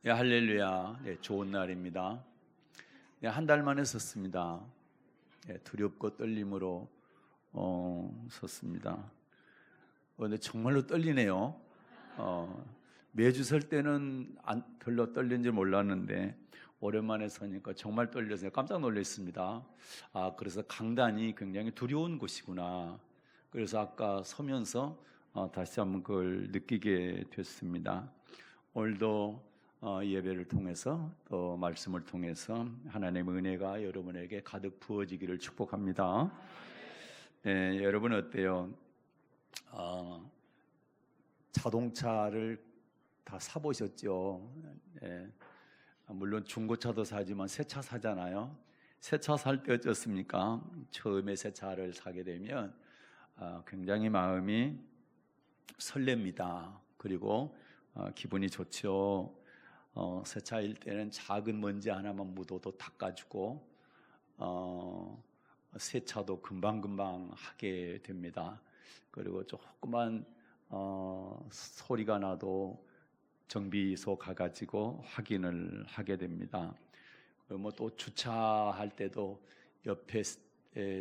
네, 할렐루야. 네, 좋은 날입니다. 네, 한 달 만에 섰습니다. 네, 두렵고 떨림으로 섰습니다. 근데 정말로 떨리네요. 매주 설 때는 별로 떨린 줄 몰랐는데 오랜만에 서니까 정말 떨려서 깜짝 놀랐습니다. 그래서 강단이 굉장히 두려운 곳이구나. 그래서 아까 서면서 다시 한번 그걸 느끼게 됐습니다. 오늘도 예배를 통해서 또 말씀을 통해서 하나님의 은혜가 여러분에게 가득 부어지기를 축복합니다. 네, 여러분 어때요? 자동차를 다 사보셨죠? 네, 물론 중고차도 사지만 새 차 사잖아요. 새 차 살 때 어떻습니까? 처음에 새 차를 사게 되면 굉장히 마음이 설렙니다. 그리고 기분이 좋죠. 새 차일 때는 작은 먼지 하나만 묻어도 닦아주고 세차도 금방금방 하게 됩니다. 그리고 조그만 소리가 나도 정비소 가가지고 확인을 하게 됩니다. 뭐 또 주차할 때도 옆에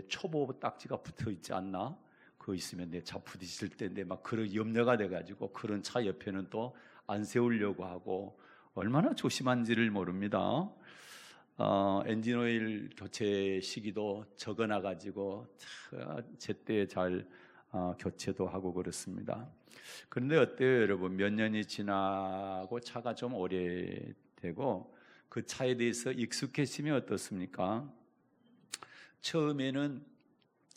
초보 딱지가 붙어 있지 않나? 그거 있으면 내 차 부딪힐 때인데 막 그런 염려가 돼가지고 그런 차 옆에는 또 안 세우려고 하고 얼마나 조심한지를 모릅니다. 엔진 오일 교체 시기도 적어놔가지고 제때 잘 교체도 하고 그렇습니다. 그런데 어때요, 여러분? 몇 년이 지나고 차가 좀 오래되고 그 차에 대해서 익숙해지면 어떻습니까? 처음에는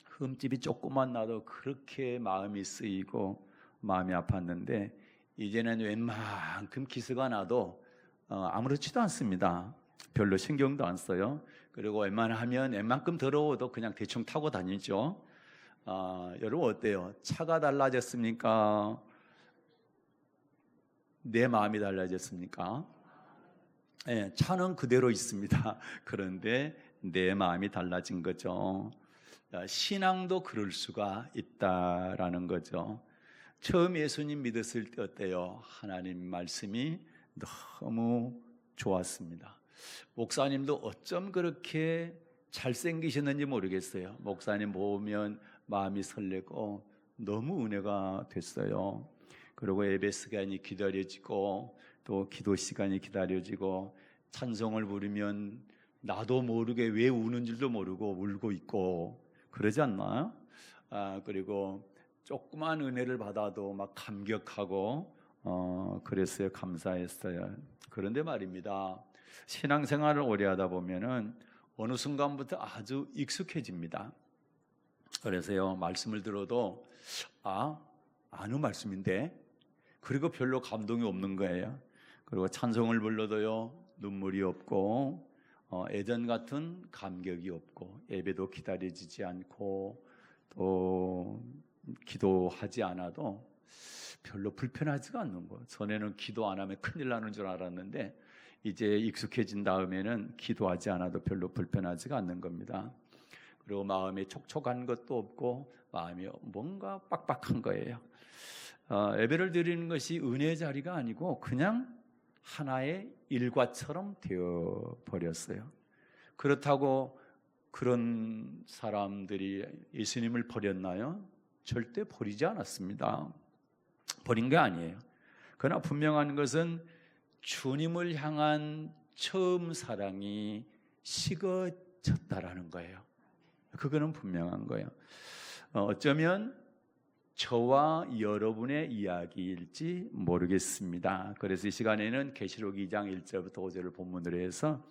흠집이 조금만 나도 그렇게 마음이 쓰이고 마음이 아팠는데 이제는 웬만큼 기스가 나도 아무렇지도 않습니다. 별로 신경도 안 써요. 그리고 웬만큼 더러워도 그냥 대충 타고 다니죠. 여러분 어때요? 차가 달라졌습니까? 내 마음이 달라졌습니까? 네, 차는 그대로 있습니다. 그런데 내 마음이 달라진 거죠. 신앙도 그럴 수가 있다라는 거죠. 처음 예수님 믿었을 때 어때요? 하나님 말씀이 너무 좋았습니다. 목사님도 어쩜 그렇게 잘생기셨는지 모르겠어요. 목사님 보면 마음이 설레고 너무 은혜가 됐어요. 그리고 예배 시간이 기다려지고 또 기도 시간이 기다려지고 찬송을 부르면 나도 모르게 왜 우는 줄도 모르고 울고 있고 그러지 않나요? 그리고 조그만 은혜를 받아도 막 감격하고 그랬어요. 감사했어요. 그런데 말입니다. 신앙생활을 오래 하다 보면은 어느 순간부터 아주 익숙해집니다. 그래서요, 말씀을 들어도 아는 말씀인데 그리고 별로 감동이 없는 거예요. 그리고 찬송을 불러도요, 눈물이 없고 예전 같은 감격이 없고 예배도 기다려지지 않고 또 기도하지 않아도 별로 불편하지가 않는 거예요. 전에는 기도 안 하면 큰일 나는 줄 알았는데 이제 익숙해진 다음에는 기도하지 않아도 별로 불편하지가 않는 겁니다. 그리고 마음에 촉촉한 것도 없고 마음이 뭔가 빡빡한 거예요. 예배를 드리는 것이 은혜의 자리가 아니고 그냥 하나의 일과처럼 되어버렸어요. 그렇다고 그런 사람들이 예수님을 버렸나요? 절대 버리지 않았습니다. 버린 게 아니에요. 그러나 분명한 것은 주님을 향한 처음 사랑이 식어졌다라는 거예요. 그거는 분명한 거예요. 어쩌면 저와 여러분의 이야기일지 모르겠습니다. 그래서 이 시간에는 계시록 2장 1절부터 5절을 본문으로 해서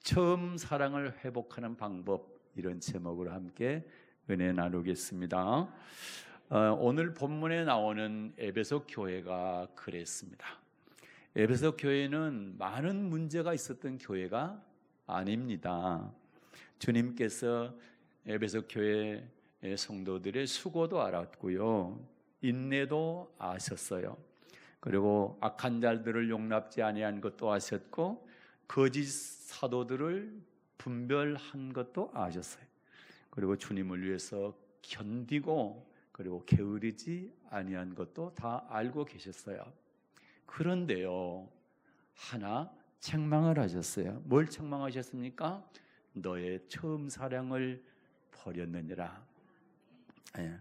처음 사랑을 회복하는 방법, 이런 제목으로 함께 은혜 나누겠습니다. 오늘 본문에 나오는 에베소 교회가 그랬습니다. 에베소 교회는 많은 문제가 있었던 교회가 아닙니다. 주님께서 에베소 교회 성도들의 수고도 알았고요, 인내도 아셨어요. 그리고 악한 자들을 용납지 아니한 것도 아셨고 거짓 사도들을 분별한 것도 아셨어요. 그리고 주님을 위해서 견디고 그리고 게으르지 아니한 것도 다 알고 계셨어요. 그런데요, 하나 책망을 하셨어요. 뭘 책망하셨습니까? 너의 처음 사랑을 버렸느니라. 예,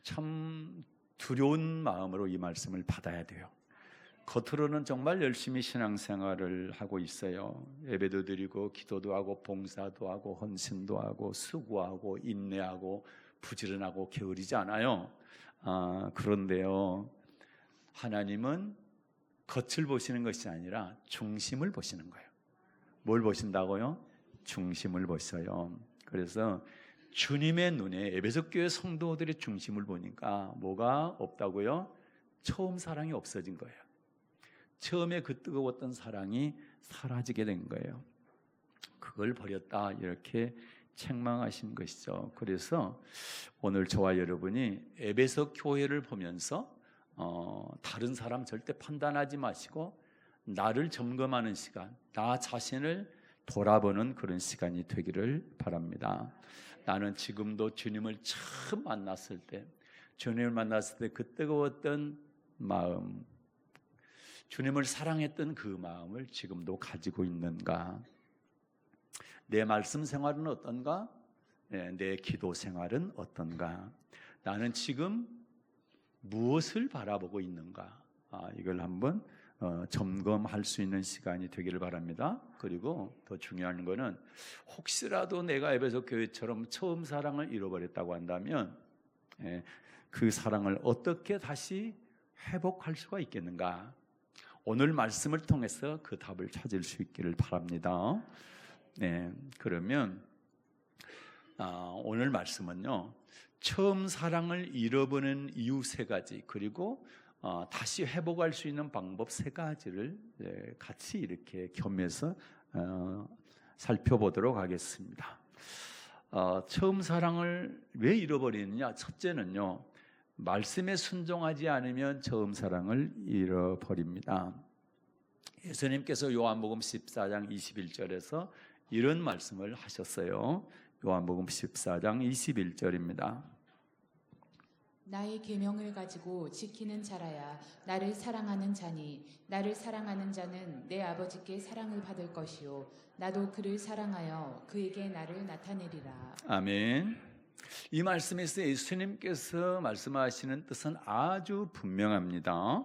참 두려운 마음으로 이 말씀을 받아야 돼요. 겉으로는 정말 열심히 신앙생활을 하고 있어요. 예배도 드리고 기도도 하고 봉사도 하고 헌신도 하고 수고하고 인내하고 부지런하고 게으르지 않아요. 그런데요, 하나님은 겉을 보시는 것이 아니라 중심을 보시는 거예요. 뭘 보신다고요? 중심을 보셔요. 그래서 주님의 눈에 에베소 교회 성도들의 중심을 보니까 뭐가 없다고요? 처음 사랑이 없어진 거예요. 처음에 그 뜨거웠던 사랑이 사라지게 된 거예요. 그걸 버렸다, 이렇게 책망하신 것이죠. 그래서 오늘 저와 여러분이 에베소 교회를 보면서 다른 사람 절대 판단하지 마시고 나를 점검하는 시간, 나 자신을 돌아보는 그런 시간이 되기를 바랍니다. 나는 지금도 주님을 처음 만났을 때, 주님을 만났을 때 그 뜨거웠던 마음, 주님을 사랑했던 그 마음을 지금도 가지고 있는가? 내 말씀 생활은 어떤가? 내 기도 생활은 어떤가? 나는 지금 무엇을 바라보고 있는가? 이걸 한번 점검할 수 있는 시간이 되기를 바랍니다. 그리고 더 중요한 거는 혹시라도 내가 에베소 교회처럼 처음 사랑을 잃어버렸다고 한다면 그 사랑을 어떻게 다시 회복할 수가 있겠는가? 오늘 말씀을 통해서 그 답을 찾을 수 있기를 바랍니다. 그러면 오늘 말씀은요, 처음 사랑을 잃어버린 이유 3가지, 그리고 다시 회복할 수 있는 방법 3가지를 같이 이렇게 겸해서 살펴보도록 하겠습니다. 처음 사랑을 왜 잃어버리느냐? 첫째는요, 말씀에 순종하지 않으면 처음 사랑을 잃어버립니다. 예수님께서 요한복음 14장 21절에서 이런 말씀을 하셨어요. 요한복음 14장 21절입니다. 나의 계명을 가지고 지키는 자라야 나를 사랑하는 자니 나를 사랑하는 자는 내 아버지께 사랑을 받을 것이요 나도 그를 사랑하여 그에게 나를 나타내리라. 아멘. 이 말씀에서 예수님께서 말씀하시는 뜻은 아주 분명합니다.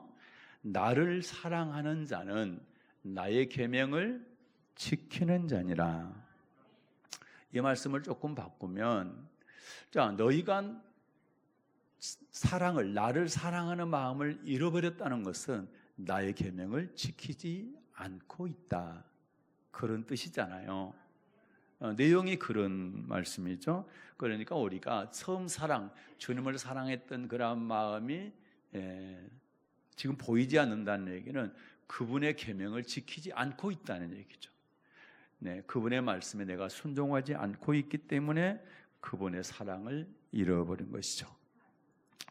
나를 사랑하는 자는 나의 계명을 지키는 자니라. 이 말씀을 조금 바꾸면, 자, 너희가 나를 사랑하는 마음을 잃어버렸다는 것은 나의 계명을 지키지 않고 있다, 그런 뜻이잖아요. 내용이 그런 말씀이죠. 그러니까 우리가 처음 주님을 사랑했던 그런 마음이 지금 보이지 않는다는 얘기는 그분의 계명을 지키지 않고 있다는 얘기죠. 그분의 말씀에 내가 순종하지 않고 있기 때문에 그분의 사랑을 잃어버린 것이죠.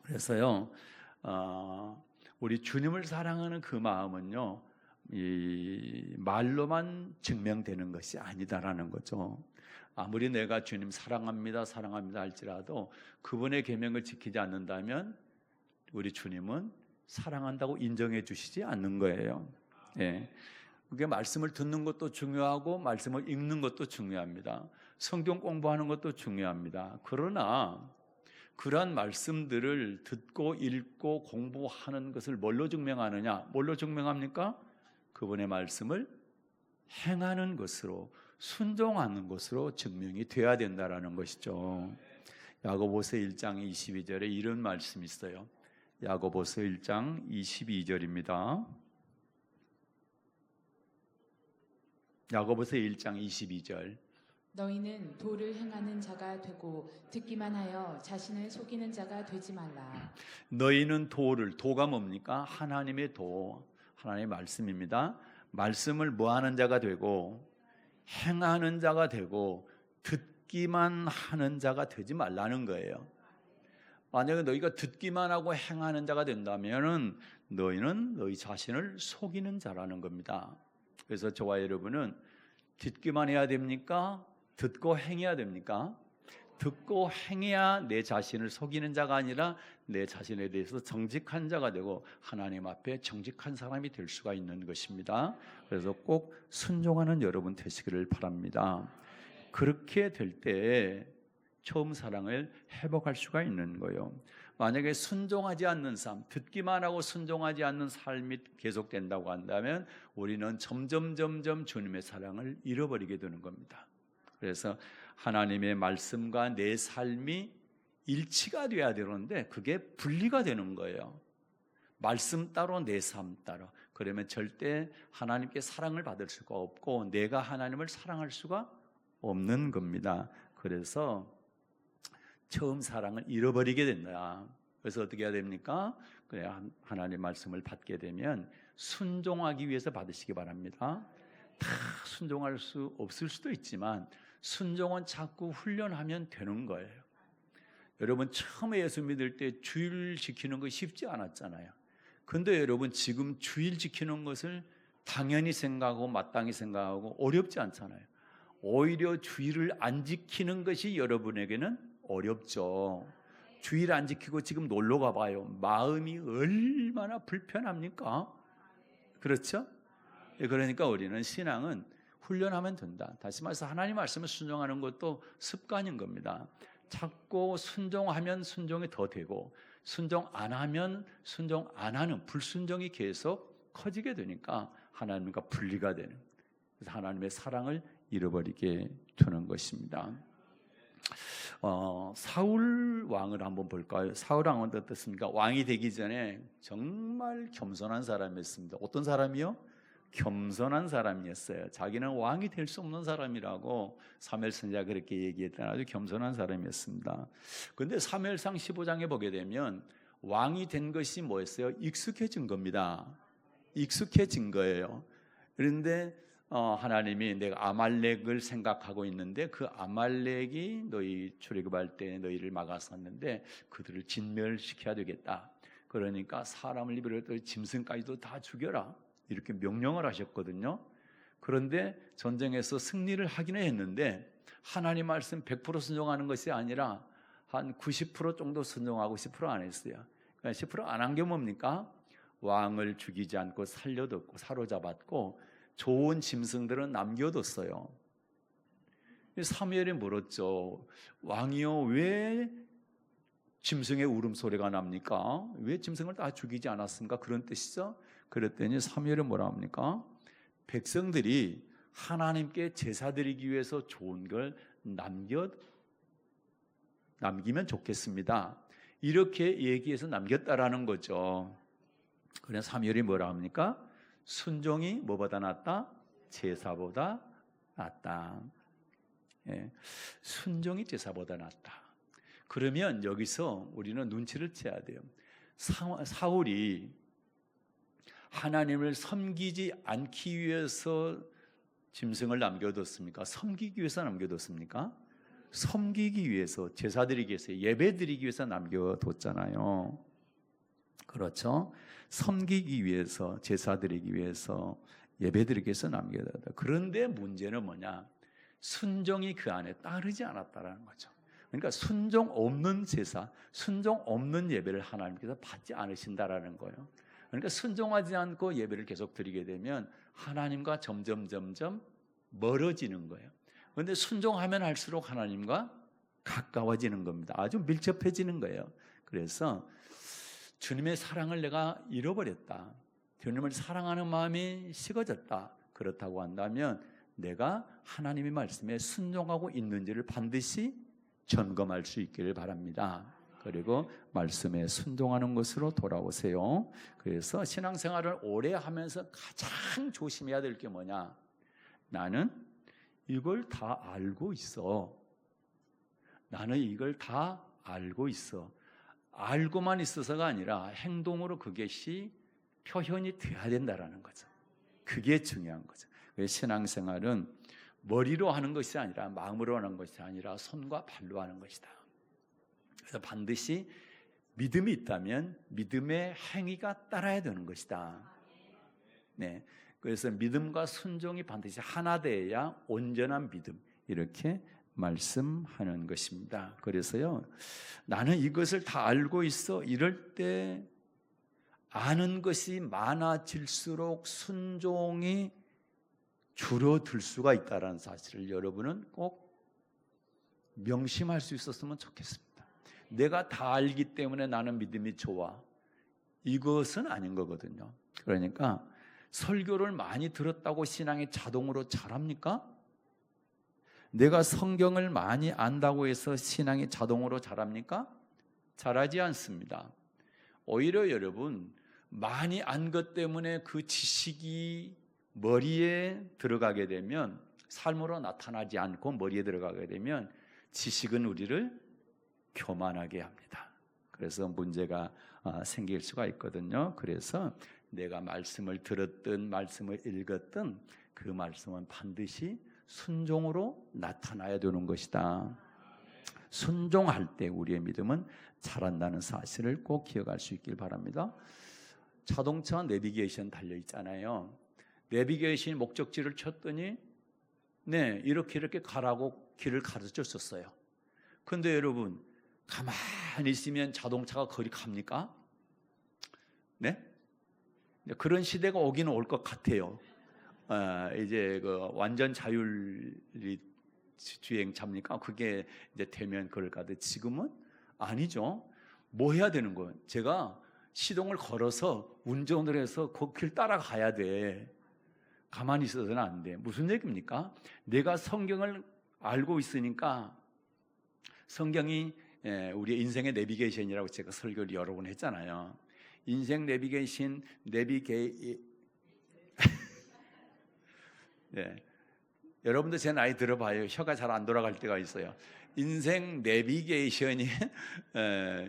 그래서요, 우리 주님을 사랑하는 그 마음은요, 이 말로만 증명되는 것이 아니다라는 거죠. 아무리 내가 주님 사랑합니다 할지라도 그분의 계명을 지키지 않는다면 우리 주님은 사랑한다고 인정해 주시지 않는 거예요. 그게 말씀을 듣는 것도 중요하고 말씀을 읽는 것도 중요합니다. 성경 공부하는 것도 중요합니다. 그러나 그러한 말씀들을 듣고 읽고 공부하는 것을 뭘로 증명하느냐? 뭘로 증명합니까? 그분의 말씀을 행하는 것으로, 순종하는 것으로 증명이 돼야 된다라는 것이죠. 야고보서 1장 22절에 이런 말씀이 있어요. 야고보서 1장 22절입니다. 야고보서 1장 22절. 너희는 도를 행하는 자가 되고 듣기만 하여 자신을 속이는 자가 되지 말라. 너희는 도가 뭡니까? 하나님의 하나님의 말씀입니다. 말씀을 뭐하는 자가 되고 행하는 자가 되고 듣기만 하는 자가 되지 말라는 거예요. 만약에 너희가 듣기만 하고 행하는 자가 된다면 너희는 너희 자신을 속이는 자라는 겁니다. 그래서 저와 여러분은 듣기만 해야 됩니까? 듣고 행해야 됩니까? 듣고 행해야 내 자신을 속이는 자가 아니라 내 자신에 대해서 정직한 자가 되고 하나님 앞에 정직한 사람이 될 수가 있는 것입니다. 그래서 꼭 순종하는 여러분 되시기를 바랍니다. 그렇게 될 때 처음 사랑을 회복할 수가 있는 거예요. 만약에 순종하지 않는 삶, 듣기만 하고 순종하지 않는 삶이 계속된다고 한다면 우리는 점점 주님의 사랑을 잃어버리게 되는 겁니다. 그래서 하나님의 말씀과 내 삶이 일치가 돼야 되는데 그게 분리가 되는 거예요. 말씀 따로 내 삶 따로. 그러면 절대 하나님께 사랑을 받을 수가 없고 내가 하나님을 사랑할 수가 없는 겁니다. 그래서 처음 사랑을 잃어버리게 된다. 그래서 어떻게 해야 됩니까? 그래, 하나님의 말씀을 받게 되면 순종하기 위해서 받으시기 바랍니다. 다 순종할 수 없을 수도 있지만 순종은 자꾸 훈련하면 되는 거예요. 여러분 처음에 예수 믿을 때 주일 지키는 거 쉽지 않았잖아요. 근데 여러분 지금 주일 지키는 것을 당연히 생각하고 마땅히 생각하고 어렵지 않잖아요. 오히려 주일을 안 지키는 것이 여러분에게는 어렵죠. 주일 안 지키고 지금 놀러 가봐요. 마음이 얼마나 불편합니까? 그렇죠? 그러니까 우리는 신앙은 훈련하면 된다. 다시 말해서 하나님 말씀을 순종하는 것도 습관인 겁니다. 자꾸 순종하면 순종이 더 되고 순종 안 하면 순종 안 하는 불순종이 계속 커지게 되니까 하나님과 분리가 되는, 그래서 하나님의 사랑을 잃어버리게 되는 것입니다. 사울 왕을 한번 볼까요? 사울 왕은 어떻습니까? 왕이 되기 전에 정말 겸손한 사람이었습니다. 어떤 사람이요? 겸손한 사람이었어요. 자기는 왕이 될 수 없는 사람이라고 사무엘 선지자가 그렇게 얘기했던 아주 겸손한 사람이었습니다. 그런데 사무엘상 15장에 보게 되면 왕이 된 것이 뭐였어요? 익숙해진 겁니다. 익숙해진 거예요. 그런데 하나님이 내가 아말렉을 생각하고 있는데 그 아말렉이 너희 출애굽할 때 너희를 막았었는데 그들을 진멸시켜야 되겠다. 그러니까 사람을 비롯해 짐승까지도 다 죽여라. 이렇게 명령을 하셨거든요. 그런데 전쟁에서 승리를 하기는 했는데 하나님 말씀 100% 순종하는 것이 아니라 한 90% 정도 순종하고 10% 안 했어요. 그러니까 10% 안 한 게 뭡니까? 왕을 죽이지 않고 살려뒀고 사로잡았고 좋은 짐승들은 남겨뒀어요. 사무엘이 물었죠. 왕이요, 왜 짐승의 울음소리가 납니까? 왜 짐승을 다 죽이지 않았습니까? 그런 뜻이죠. 그랬더니 사무엘이 뭐라 합니까? 백성들이 하나님께 제사 드리기 위해서 좋은 걸 남기면 좋겠습니다. 이렇게 얘기해서 남겼다라는 거죠. 그래서 사무엘이 뭐라 합니까? 순종이 뭐보다 낫다? 제사보다 낫다. 예, 순종이 제사보다 낫다. 그러면 여기서 우리는 눈치를 채야 돼요. 사울이 하나님을 섬기지 않기 위해서 짐승을 남겨뒀습니까? 섬기기 위해서 남겨뒀습니까? 섬기기 위해서, 제사 드리기 위해서, 예배 드리기 위해서 남겨뒀잖아요. 그렇죠? 섬기기 위해서, 제사 드리기 위해서, 예배 드리기 위해서 남겨뒀다. 그런데 문제는 뭐냐? 순종이 그 안에 따르지 않았다라는 거죠. 그러니까 순종 없는 제사, 순종 없는 예배를 하나님께서 받지 않으신다라는 거예요. 그러니까 순종하지 않고 예배를 계속 드리게 되면 하나님과 점점 멀어지는 거예요. 그런데 순종하면 할수록 하나님과 가까워지는 겁니다. 아주 밀접해지는 거예요. 그래서 주님의 사랑을 내가 잃어버렸다. 주님을 사랑하는 마음이 식어졌다. 그렇다고 한다면 내가 하나님의 말씀에 순종하고 있는지를 반드시 점검할 수 있기를 바랍니다. 그리고 말씀에 순종하는 것으로 돌아오세요. 그래서 신앙생활을 오래 하면서 가장 조심해야 될 게 뭐냐? 나는 이걸 다 알고 있어. 나는 이걸 다 알고 있어. 알고만 있어서가 아니라 행동으로 그것이 표현이 돼야 된다라는 거죠. 그게 중요한 거죠. 신앙생활은 머리로 하는 것이 아니라 마음으로 하는 것이 아니라 손과 발로 하는 것이다. 그래서 반드시 믿음이 있다면 믿음의 행위가 따라야 되는 것이다. 네, 그래서 믿음과 순종이 반드시 하나 되어야 온전한 믿음, 이렇게 말씀하는 것입니다. 그래서요, 나는 이것을 다 알고 있어. 이럴 때 아는 것이 많아질수록 순종이 줄어들 수가 있다는 사실을 여러분은 꼭 명심할 수 있었으면 좋겠습니다. 내가 다 알기 때문에 나는 믿음이 좋아. 이것은 아닌 거거든요. 그러니까 설교를 많이 들었다고 신앙이 자동으로 자랍니까? 내가 성경을 많이 안다고 해서 신앙이 자동으로 자랍니까? 자라지 않습니다. 오히려 여러분, 많이 안 것 때문에 그 지식이 머리에 들어가게 되면, 삶으로 나타나지 않고 머리에 들어가게 되면 지식은 우리를 교만하게 합니다. 그래서 문제가 생길 수가 있거든요. 그래서 내가 말씀을 들었든 말씀을 읽었든 그 말씀은 반드시 순종으로 나타나야 되는 것이다. 순종할 때 우리의 믿음은 자란다는 사실을 꼭 기억할 수 있길 바랍니다. 자동차 내비게이션 달려 있잖아요. 내비게이션 목적지를 쳤더니 이렇게 가라고 길을 가르쳐 줬어요. 근데 여러분, 가만히 있으면 자동차가 거리 갑니까? 네? 그런 시대가 오기는 올 것 같아요. 이제 그 완전 자율이 주행차입니까? 그게 이제 되면 그럴 까도 지금은 아니죠. 뭐 해야 되는 거예요? 제가 시동을 걸어서 운전을 해서 그 길 따라가야 돼. 가만히 있어서는 안 돼. 무슨 얘기입니까? 내가 성경을 알고 있으니까, 성경이 우리의 인생의 내비게이션이라고 제가 설교를 여러 번 했잖아요. 인생 내비게이션, 네. 여러분도 제 나이 들어봐요. 혀가 잘 안 돌아갈 때가 있어요. 인생 내비게이션이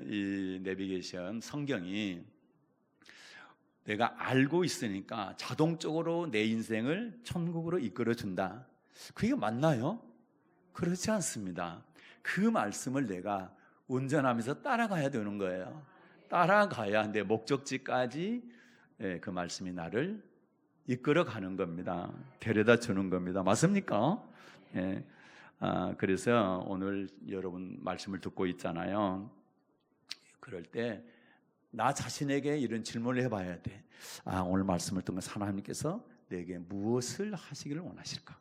이 내비게이션 성경이 내가 알고 있으니까 자동적으로 내 인생을 천국으로 이끌어준다. 그게 맞나요? 그렇지 않습니다. 그 말씀을 내가 운전하면서 따라가야 되는 거예요. 따라가야 내 목적지까지 그 말씀이 나를 이끌어가는 겁니다. 데려다 주는 겁니다. 맞습니까? 예. 그래서 오늘 여러분 말씀을 듣고 있잖아요. 그럴 때 나 자신에게 이런 질문을 해봐야 돼. 오늘 말씀을 통해서 하나님께서 내게 무엇을 하시기를 원하실까?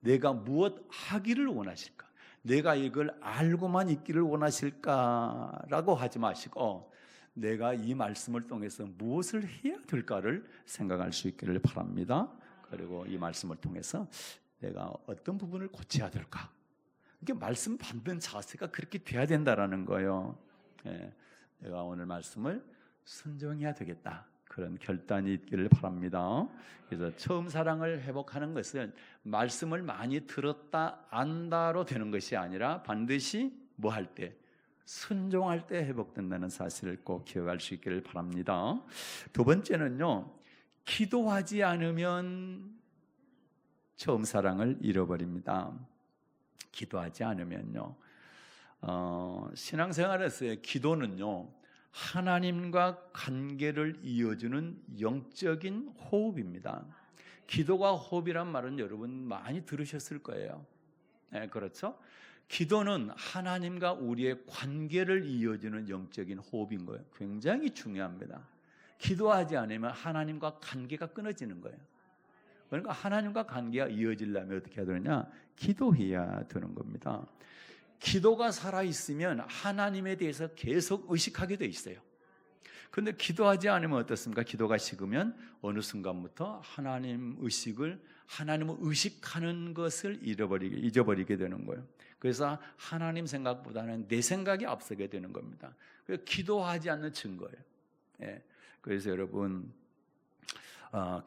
내가 무엇 하기를 원하실까? 내가 이걸 알고만 있기를 원하실까라고 하지 마시고, 내가 이 말씀을 통해서 무엇을 해야 될까를 생각할 수 있기를 바랍니다. 그리고 이 말씀을 통해서 내가 어떤 부분을 고쳐야 될까? 이게 말씀 받는 자세가 그렇게 돼야 된다라는 거예요. 내가 오늘 말씀을 순종해야 되겠다. 그런 결단이 있기를 바랍니다. 그래서 처음 사랑을 회복하는 것은 말씀을 많이 들었다 안다로 되는 것이 아니라 반드시 뭐 할 때? 순종할 때 회복된다는 사실을 꼭 기억할 수 있기를 바랍니다. 두 번째는요, 기도하지 않으면 처음 사랑을 잃어버립니다. 기도하지 않으면요, 신앙생활에서의 기도는요, 하나님과 관계를 이어주는 영적인 호흡입니다. 기도가 호흡이란 말은 여러분 많이 들으셨을 거예요. 네, 그렇죠? 기도는 하나님과 우리의 관계를 이어주는 영적인 호흡인 거예요. 굉장히 중요합니다. 기도하지 않으면 하나님과 관계가 끊어지는 거예요. 그러니까 하나님과 관계가 이어지려면 어떻게 해야 되느냐? 기도해야 되는 겁니다. 기도가 살아있으면 하나님에 대해서 계속 의식하게 돼 있어요. 그런데 기도하지 않으면 어떻습니까? 기도가 식으면 어느 순간부터 하나님을 의식하는 것을 잊어버리게 되는 거예요. 그래서 하나님 생각보다는 내 생각이 앞서게 되는 겁니다. 그래서 기도하지 않는 증거예요. 그래서 여러분,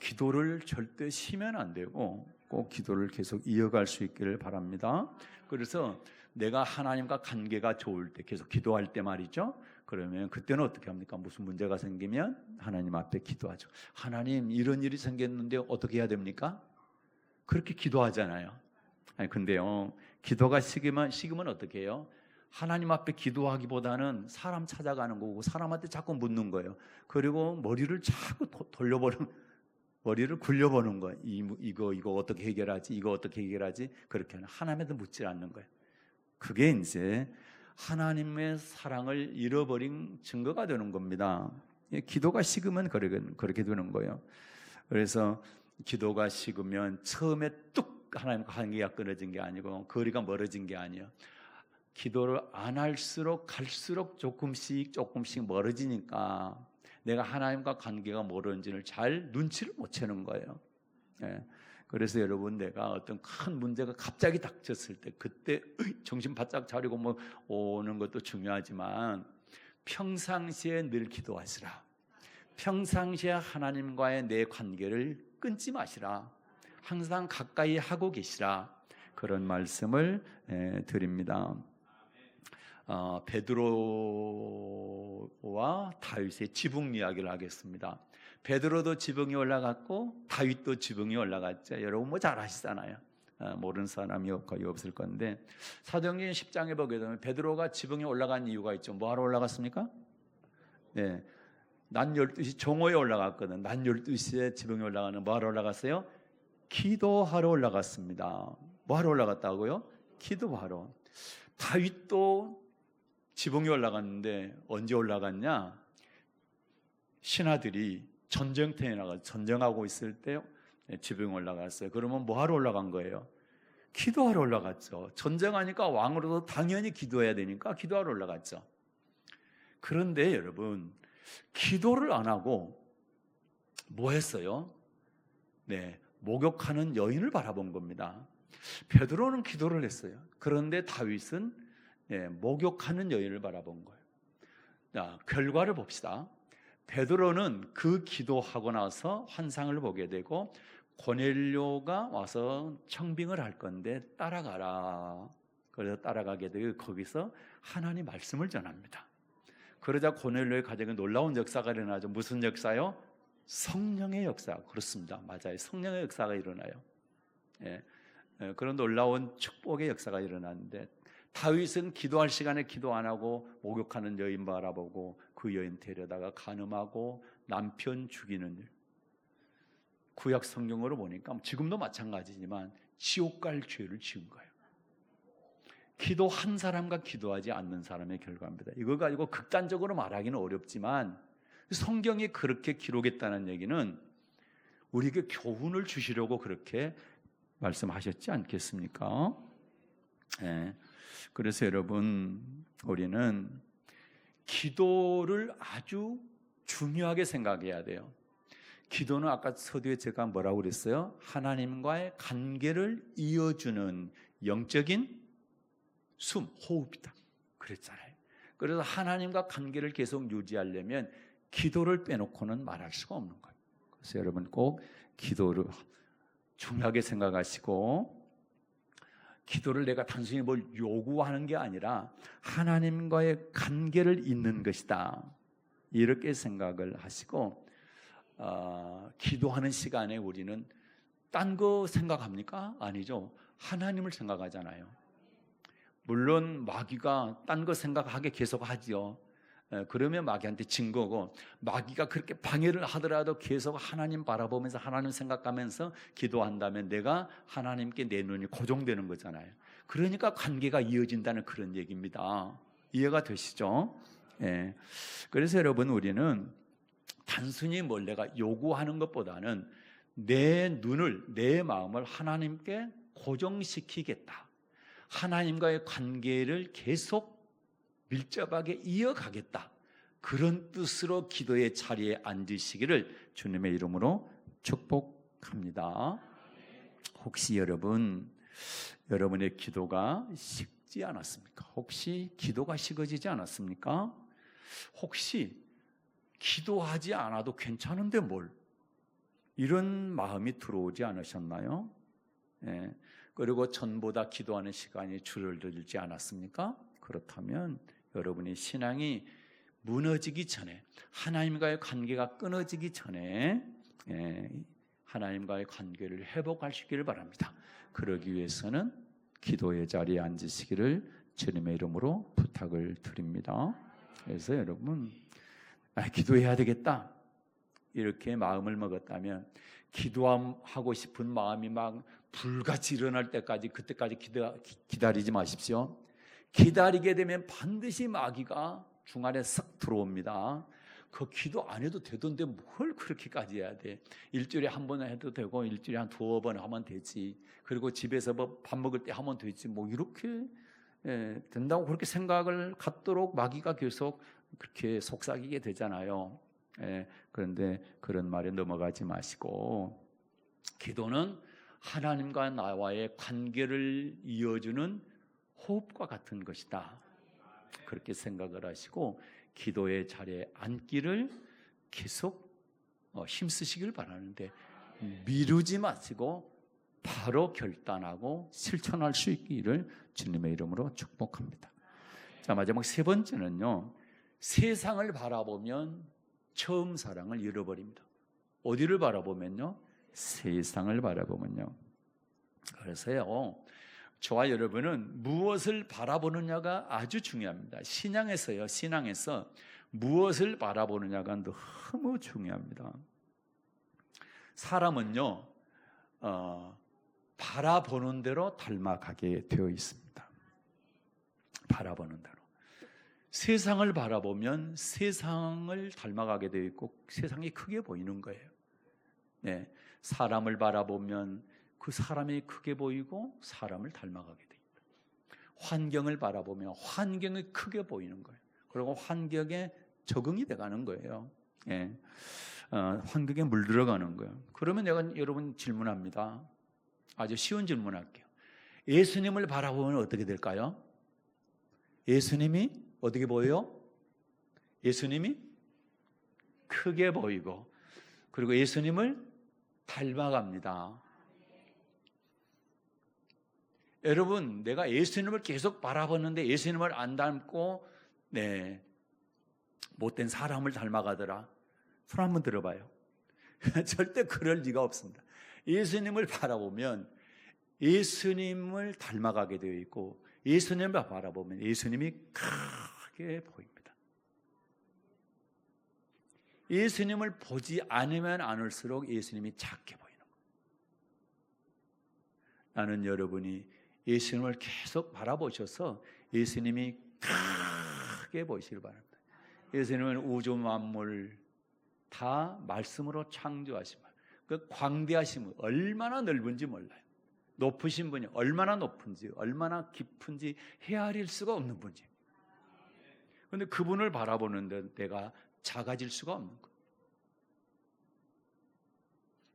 기도를 절대 쉬면 안 되고 꼭 기도를 계속 이어갈 수 있기를 바랍니다. 그래서 내가 하나님과 관계가 좋을 때, 계속 기도할 때 말이죠. 그러면 그때는 어떻게 합니까? 무슨 문제가 생기면 하나님 앞에 기도하죠. 하나님, 이런 일이 생겼는데 어떻게 해야 됩니까? 그렇게 기도하잖아요. 근데요, 기도가 식으면 어떻게 해요? 하나님 앞에 기도하기보다는 사람 찾아가는 거고 사람한테 자꾸 묻는 거예요. 그리고 머리를 자꾸 돌려보는, 머리를 굴려보는 거예요. 이거 어떻게 해결하지? 이거 어떻게 해결하지? 그렇게 하나님한테 묻지 않는 거예요. 그게 이제 하나님의 사랑을 잃어버린 증거가 되는 겁니다. 기도가 식으면 그렇게 되는 거예요. 그래서 기도가 식으면 처음에 뚝 하나님과 관계가 끊어진 게 아니고 거리가 멀어진 게 아니에요. 기도를 안 할수록 갈수록 조금씩 멀어지니까 내가 하나님과 관계가 멀어진지를 잘 눈치를 못 채는 거예요. 그래서 여러분, 내가 어떤 큰 문제가 갑자기 닥쳤을 때 그때 정신 바짝 차리고 오는 것도 중요하지만 평상시에 늘 기도하시라. 평상시에 하나님과의 내 관계를 끊지 마시라. 항상 가까이 하고 계시라. 그런 말씀을 드립니다. 베드로와 다윗의 지붕 이야기를 하겠습니다. 베드로도 지붕이 올라갔고 다윗도 지붕이 올라갔죠. 여러분 잘 아시잖아요. 모르는 사람이 거의 없을 건데, 사도행전 10장에 보게 되면 베드로가 지붕에 올라간 이유가 있죠. 뭐하러 올라갔습니까? 네, 낮 12시 정오에 올라갔거든. 낮 12시에 지붕에 올라가는 뭐하러 올라갔어요? 기도하러 올라갔습니다. 뭐하러 올라갔다고요? 기도하러. 다윗도 지붕에 올라갔는데 언제 올라갔냐? 신하들이 전쟁터에 나가 전쟁하고 있을 때 지붕에 올라갔어요. 그러면 뭐하러 올라간 거예요? 기도하러 올라갔죠. 전쟁하니까 왕으로도 당연히 기도해야 되니까 기도하러 올라갔죠. 그런데 여러분, 기도를 안 하고 뭐 했어요? 네, 목욕하는 여인을 바라본 겁니다. 베드로는 기도를 했어요. 그런데 다윗은 목욕하는 여인을 바라본 거예요. 자, 결과를 봅시다. 베드로는 그 기도하고 나서 환상을 보게 되고 고넬료가 와서 청빙을 할 건데 따라가라. 그래서 따라가게 되고 거기서 하나님 말씀을 전합니다. 그러자 고넬료의 가정에 놀라운 역사가 일어나죠. 무슨 역사요? 성령의 역사. 그렇습니다. 맞아요. 성령의 역사가 일어나요. 그런 놀라운 축복의 역사가 일어나는데, 다윗은 기도할 시간에 기도 안 하고 목욕하는 여인 바라보고 그 여인 데려다가 간음하고 남편 죽이는 일. 구약 성경으로 보니까 지금도 마찬가지지만 지옥 갈 죄를 지은 거예요. 기도한 사람과 기도하지 않는 사람의 결과입니다. 이거 가지고 극단적으로 말하기는 어렵지만 성경이 그렇게 기록했다는 얘기는 우리에게 교훈을 주시려고 그렇게 말씀하셨지 않겠습니까? 그래서 여러분, 우리는 기도를 아주 중요하게 생각해야 돼요. 기도는 아까 서두에 제가 뭐라고 그랬어요? 하나님과의 관계를 이어주는 영적인 호흡이다 그랬잖아요. 그래서 하나님과 관계를 계속 유지하려면 기도를 빼놓고는 말할 수가 없는 거예요. 그래서 여러분 꼭 기도를 중요하게 생각하시고, 기도를 내가 단순히 뭘 요구하는 게 아니라 하나님과의 관계를 잇는 것이다, 이렇게 생각을 하시고, 기도하는 시간에 우리는 딴 거 생각합니까? 아니죠. 하나님을 생각하잖아요. 물론 마귀가 딴 거 생각하게 계속 하죠. 그러면 마귀한테 진 거고, 마귀가 그렇게 방해를 하더라도 계속 하나님 바라보면서 하나님 생각하면서 기도한다면 내가 하나님께 내 눈이 고정되는 거잖아요. 그러니까 관계가 이어진다는 그런 얘기입니다. 이해가 되시죠? 그래서 여러분, 우리는 단순히 뭘 내가 요구하는 것보다는 내 눈을, 내 마음을 하나님께 고정시키겠다, 하나님과의 관계를 계속 밀접하게 이어가겠다, 그런 뜻으로 기도의 자리에 앉으시기를 주님의 이름으로 축복합니다. 혹시 여러분의 기도가 식지 않았습니까? 혹시 기도가 식어지지 않았습니까? 혹시 기도하지 않아도 괜찮은데 뭘, 이런 마음이 들어오지 않으셨나요? 그리고 전보다 기도하는 시간이 줄어들지 않았습니까? 그렇다면 여러분의 신앙이 무너지기 전에, 하나님과의 관계가 끊어지기 전에 하나님과의 관계를 회복하시기를 바랍니다. 그러기 위해서는 기도의 자리에 앉으시기를 주님의 이름으로 부탁을 드립니다. 그래서 여러분, 기도해야 되겠다 이렇게 마음을 먹었다면 기도하고 싶은 마음이 막 불같이 일어날 때까지, 그때까지 기다리지 마십시오. 기다리게 되면 반드시 마귀가 중간에 싹 들어옵니다. 그 기도 안 해도 되던데 뭘 그렇게까지 해야 돼? 일주일에 한 번 해도 되고 일주일에 한 2번 하면 되지. 그리고 집에서 뭐 밥 먹을 때 하면 되지. 뭐 이렇게 된다고 그렇게 생각을 갖도록 마귀가 계속 그렇게 속삭이게 되잖아요. 그런데 그런 말에 넘어가지 마시고, 기도는 하나님과 나와의 관계를 이어주는 호흡과 같은 것이다. 그렇게 생각을 하시고 기도의 자리에 앉기를 계속 힘쓰시길 바라는데, 미루지 마시고 바로 결단하고 실천할 수 있기를 주님의 이름으로 축복합니다. 자, 마지막 세 번째는요, 세상을 바라보면 처음 사랑을 잃어버립니다. 어디를 바라보면요? 세상을 바라보면요. 그래서요, 저와 여러분은 무엇을 바라보느냐가 아주 중요합니다. 신앙에서 무엇을 바라보느냐가 너무 중요합니다. 사람은요, 바라보는 대로 닮아가게 되어 있습니다. 바라보는 대로. 세상을 바라보면 세상을 닮아가게 되어 있고 세상이 크게 보이는 거예요. 네, 사람을 바라보면 그 사람이 크게 보이고 사람을 닮아가게 됩니다. 환경을 바라보면 환경이 크게 보이는 거예요. 그리고 환경에 적응이 돼가는 거예요. 환경에 물들어가는 거예요. 그러면 내가 여러분 질문합니다. 아주 쉬운 질문할게요. 예수님을 바라보면 어떻게 될까요? 예수님이 어떻게 보여요? 예수님이 크게 보이고, 그리고 예수님을 닮아갑니다. 여러분, 내가 예수님을 계속 바라보는데 예수님을 안 닮고 못된 사람을 닮아가더라. 손 한번 들어봐요. 절대 그럴 리가 없습니다. 예수님을 바라보면 예수님을 닮아가게 되어 있고, 예수님을 바라보면 예수님이 크게 보입니다. 예수님을 보지 않으면 않을수록 예수님이 작게 보이는 거예요. 나는 여러분이 예수님을 계속 바라보셔서 예수님이 크게 보이시길 바랍니다. 예수님은 우주 만물 다 말씀으로 창조하신 분, 그 광대하신 분, 얼마나 넓은지 몰라요. 높으신 분이 얼마나 높은지, 얼마나 깊은지 헤아릴 수가 없는 분이에요. 그런데 그분을 바라보는데 내가 작아질 수가 없는 거예요.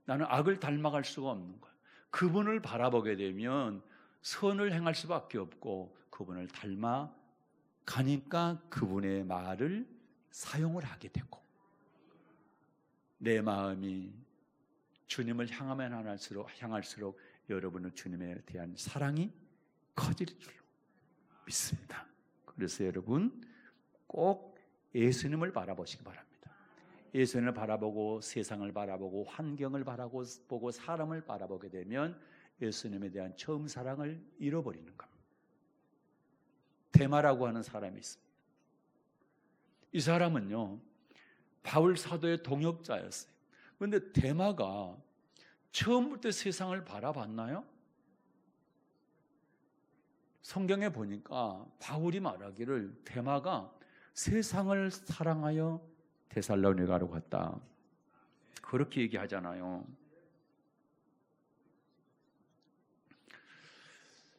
나는 악을 닮아갈 수가 없는 거예요. 그분을 바라보게 되면 선을 행할 수밖에 없고, 그분을 닮아가니까 그분의 말을 사용을 하게 되고, 내 마음이 주님을 향하면 향할수록 여러분은 주님에 대한 사랑이 커질 줄로 믿습니다. 그래서 여러분 꼭 예수님을 바라보시기 바랍니다. 예수님을 바라보고 세상을 바라보고 환경을 바라보고 사람을 바라보게 되면 예수님에 대한 처음 사랑을 잃어버리는 겁니다. 데마라고 하는 사람이 있습니다. 이 사람은요, 바울 사도의 동역자였어요. 그런데 데마가 처음부터 세상을 바라봤나요? 성경에 보니까 바울이 말하기를 데마가 세상을 사랑하여 데살로니가로 갔다, 그렇게 얘기하잖아요.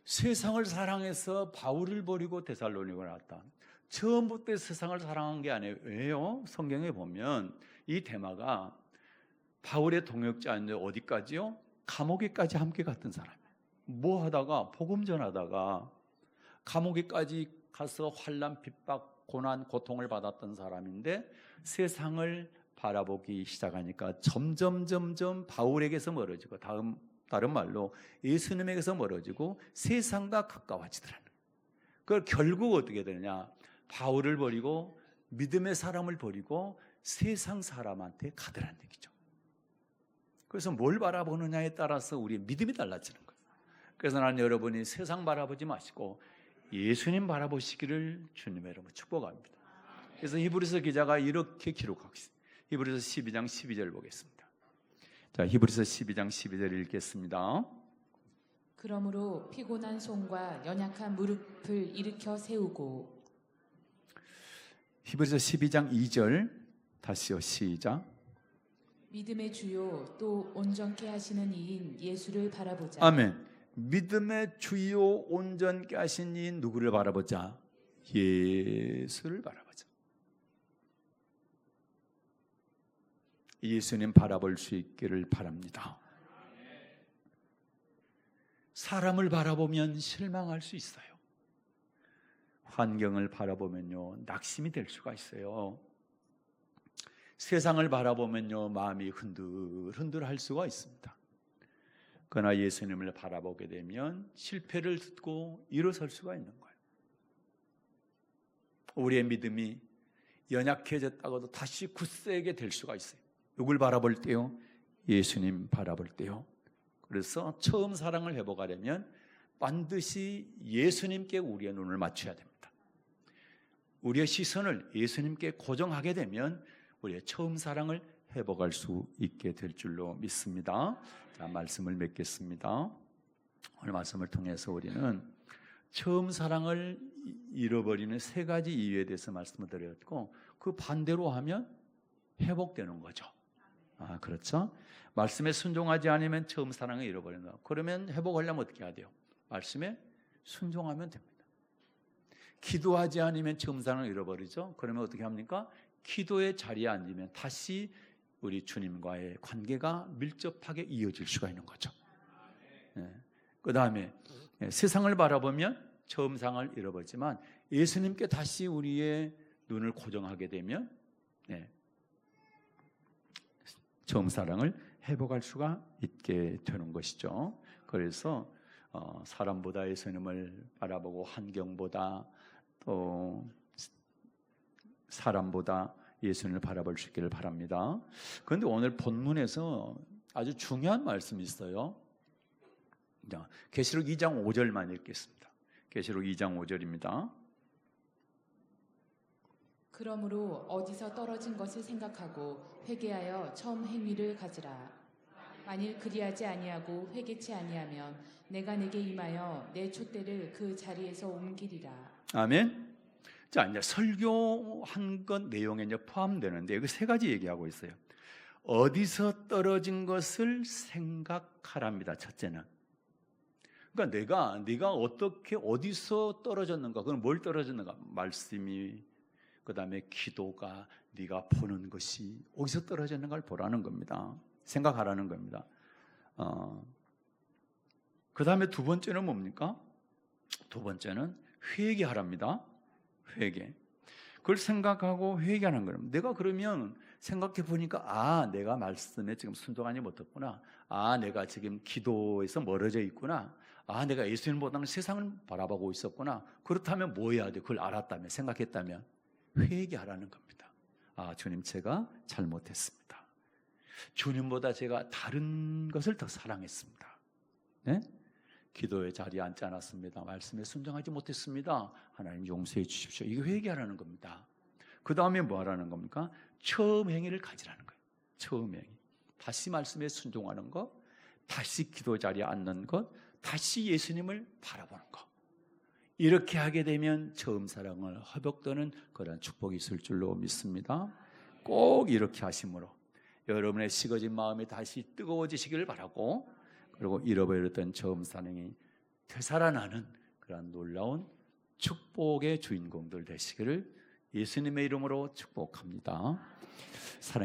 세상을 사랑해서 바울을 버리고 데살로니가로 갔다. 처음부터 세상을 사랑한 게 아니에요. 왜요? 성경에 보면 이 데마가 바울의 동역자인데 어디까지요? 감옥에까지 함께 갔던 사람이에요. 뭐 하다가 복음 전하다가 감옥에까지 가서 환난, 핍박, 고난, 고통을 받았던 사람인데, 세상을 바라보기 시작하니까 점점 바울에게서 멀어지고, 다른 말로 예수님에게서 멀어지고 세상과 가까워지더라는 거예요. 그걸 결국 어떻게 되느냐? 바울을 버리고 믿음의 사람을 버리고 세상 사람한테 가더라는 얘기죠. 그래서 뭘 바라보느냐에 따라서 우리의 믿음이 달라지는 거예요. 그래서 나는 여러분이 세상 바라보지 마시고 예수님 바라보시기를 주님의 이름으로 축복합니다. 그래서 히브리서 기자가 이렇게 기록하고 있습니다. 히브리서 12장 12절 보겠습니다. 자, 히브리서 12장 12절 읽겠습니다. 그러므로 피곤한 손과 연약한 무릎을 일으켜 세우고. 히브리서 12장 2절 다시요, 시작. 믿음의 주요 또 온전케 하시는 이인 예수를 바라보자. 아멘. 믿음의 주요 온전케 하신 이인 누구를 바라보자? 예수를 바라보자. 예수님 바라볼 수 있기를 바랍니다. 사람을 바라보면 실망할 수 있어요. 환경을 바라보면요, 낙심이 될 수가 있어요. 세상을 바라보면요, 마음이 흔들흔들할 수가 있습니다. 그러나 예수님을 바라보게 되면 실패를 듣고 일어설 수가 있는 거예요. 우리의 믿음이 연약해졌다고도 다시 굳세게 될 수가 있어요. 누굴 바라볼 때요? 예수님 바라볼 때요. 그래서 처음 사랑을 회복하려면 반드시 예수님께 우리의 눈을 맞춰야 됩니다. 우리의 시선을 예수님께 고정하게 되면 우리의 처음 사랑을 회복할 수 있게 될 줄로 믿습니다. 자, 말씀을 맺겠습니다. 오늘 말씀을 통해서 우리는 처음 사랑을 잃어버리는 세 가지 이유에 대해서 말씀을 드렸고, 그 반대로 하면 회복되는 거죠. 그렇죠? 말씀에 순종하지 않으면 처음 사랑을 잃어버린다. 그러면 회복하려면 어떻게 해야 돼요? 말씀에 순종하면 됩니다. 기도하지 않으면 처음 사랑을 잃어버리죠. 그러면 어떻게 합니까? 기도의 자리에 앉으면 다시 우리 주님과의 관계가 밀접하게 이어질 수가 있는 거죠. 그 다음에 세상을 바라보면 처음 사랑을 잃어버리지만 예수님께 다시 우리의 눈을 고정하게 되면 처음 사랑을 회복할 수가 있게 되는 것이죠. 그래서 사람보다 예수님을 바라보고 환경보다 또 사람보다 예수님을 바라볼 수 있기를 바랍니다. 그런데 오늘 본문에서 아주 중요한 말씀이 있어요. 계시록 2장 5절만 읽겠습니다. 계시록 2장 5절입니다. 그러므로 어디서 떨어진 것을 생각하고 회개하여 처음 행위를 가지라. 만일 그리하지 아니하고 회개치 아니하면 내가 내게 임하여 내 촛대를 그 자리에서 옮기리라. 아멘. 자, 이제 설교한 것 내용에 이제 포함되는데 여기 세 가지 얘기하고 있어요. 어디서 떨어진 것을 생각하랍니다. 첫째는. 그러니까 네가 어떻게 어디서 떨어졌는가? 그건 뭘 떨어졌는가? 말씀이, 그다음에 기도가, 네가 보는 것이 어디서 떨어졌는가를 보라는 겁니다. 생각하라는 겁니다. 그다음에 두 번째는 뭡니까? 두 번째는 회개하랍니다. 회개. 그걸 생각하고 회개하는 거예요. 내가 그러면 생각해 보니까 내가 말씀에 지금 순종하지 못했구나. 내가 지금 기도에서 멀어져 있구나. 내가 예수님보다는 세상을 바라보고 있었구나. 그렇다면 뭐 해야 돼? 그걸 알았다면, 생각했다면 회개하라는 겁니다. 주님, 제가 잘못했습니다. 주님보다 제가 다른 것을 더 사랑했습니다. 네? 기도의 자리에 앉지 않았습니다. 말씀에 순종하지 못했습니다. 하나님 용서해 주십시오. 이게 회개하라는 겁니다. 그 다음에 뭐 하라는 겁니까? 처음 행위를 가지라는 거예요. 처음 행위. 다시 말씀에 순종하는 것, 다시 기도 자리에 앉는 것, 다시 예수님을 바라보는 것. 이렇게 하게 되면 처음 사랑을 회복되는 그런 축복이 있을 줄로 믿습니다. 꼭 이렇게 하심으로 여러분의 식어진 마음이 다시 뜨거워지시기를 바라고, 그리고 잃어버렸던 처음 사랑이 되살아나는 그런 놀라운 축복의 주인공들 되시기를 예수님의 이름으로 축복합니다.